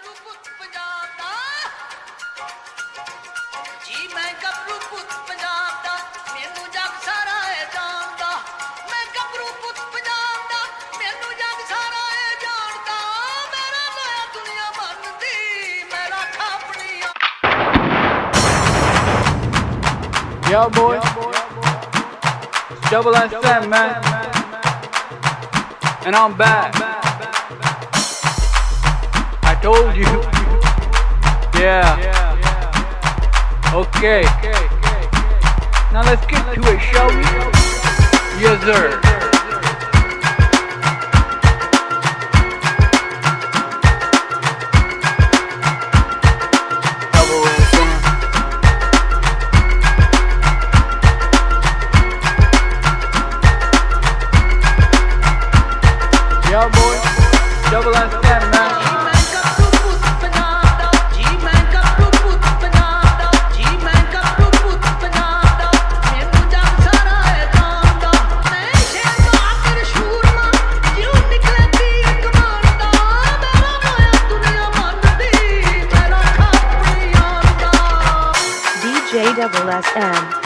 गबरू पुत पंजाब दा जी मैं गबरू पुत पंजाब दा मैनू जग सारा है जानदा मैं गबरू पुत पंजाब दा मैनू जग सारा है जानदा मेरा नया दुनिया मनदी मेरा खापड़िया Yo boy, Double SM man, and I'm back. I told you. Yeah. Okay. Now let's get to it, shall we? Yes sir. Yeah, boy. Double SM, man. DJ Double SM.